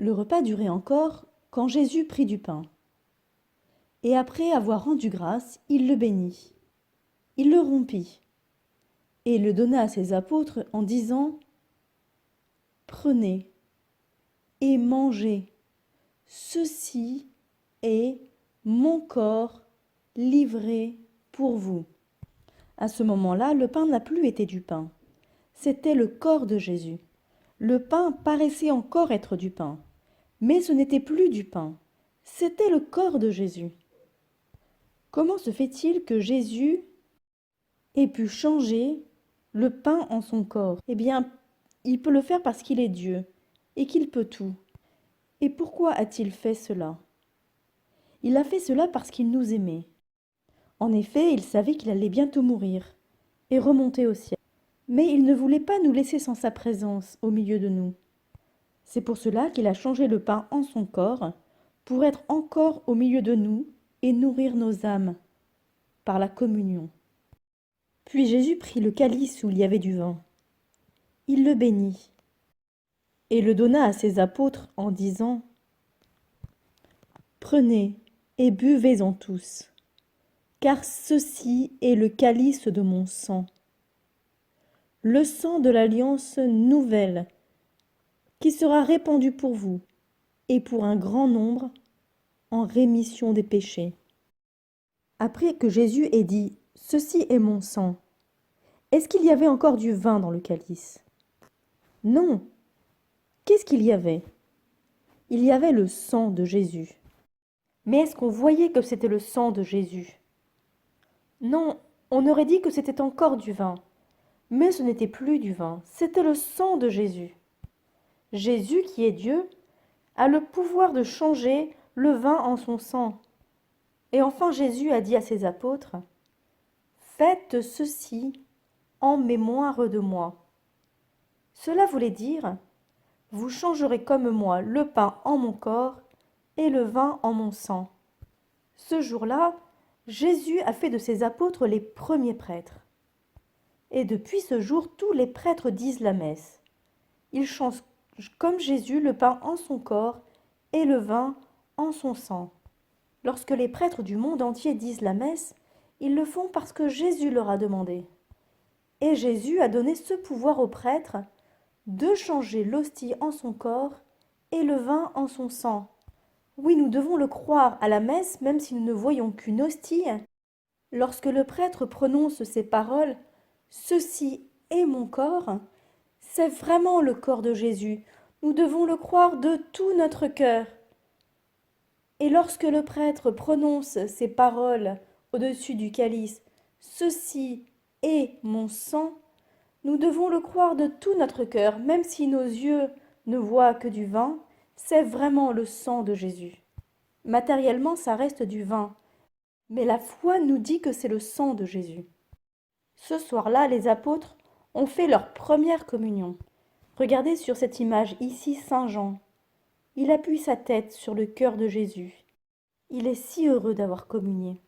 Le repas durait encore quand Jésus prit du pain. Et après avoir rendu grâce, il le bénit. Il le rompit et le donna à ses apôtres en disant : « Prenez et mangez, ceci est mon corps livré pour vous. » À ce moment-là, le pain n'a plus été du pain. C'était le corps de Jésus. Le pain paraissait encore être du pain, mais ce n'était plus du pain. C'était le corps de Jésus. Comment se fait-il que Jésus ait pu changer le pain en son corps ? Eh bien, il peut le faire parce qu'il est Dieu et qu'il peut tout. Et pourquoi a-t-il fait cela ? Il a fait cela parce qu'il nous aimait. En effet, il savait qu'il allait bientôt mourir et remonter au ciel. Mais il ne voulait pas nous laisser sans sa présence au milieu de nous. C'est pour cela qu'il a changé le pain en son corps, pour être encore au milieu de nous et nourrir nos âmes par la communion. Puis Jésus prit le calice où il y avait du vin. Il le bénit et le donna à ses apôtres en disant : « Prenez et buvez-en tous, car ceci est le calice de mon sang, le sang de l'alliance nouvelle, qui sera répandu pour vous et pour un grand nombre en rémission des péchés. » Après que Jésus ait dit « Ceci est mon sang », est-ce qu'il y avait encore du vin dans le calice ? Non. Qu'est-ce qu'il y avait ? Il y avait le sang de Jésus. Mais est-ce qu'on voyait que c'était le sang de Jésus ? Non, on aurait dit que c'était encore du vin. Mais ce n'était plus du vin, c'était le sang de Jésus. Jésus, qui est Dieu, a le pouvoir de changer le vin en son sang. Et enfin Jésus a dit à ses apôtres : « Faites ceci en mémoire de moi. » Cela voulait dire : vous changerez comme moi le pain en mon corps et le vin en mon sang. Ce jour-là, Jésus a fait de ses apôtres les premiers prêtres. Et depuis ce jour, tous les prêtres disent la messe. Ils changent comme Jésus le pain en son corps et le vin en son sang. Lorsque les prêtres du monde entier disent la messe, ils le font parce que Jésus leur a demandé. Et Jésus a donné ce pouvoir aux prêtres de changer l'hostie en son corps et le vin en son sang. Oui, nous devons le croire à la messe, même si nous ne voyons qu'une hostie. Lorsque le prêtre prononce ces paroles, « Ceci est mon corps », c'est vraiment le corps de Jésus. Nous devons le croire de tout notre cœur. Et lorsque le prêtre prononce ces paroles au-dessus du calice, « Ceci est mon sang », nous devons le croire de tout notre cœur, même si nos yeux ne voient que du vin, c'est vraiment le sang de Jésus. Matériellement, ça reste du vin, mais la foi nous dit que c'est le sang de Jésus. Ce soir-là, les apôtres ont fait leur première communion. Regardez sur cette image ici Saint Jean. Il appuie sa tête sur le cœur de Jésus. Il est si heureux d'avoir communié.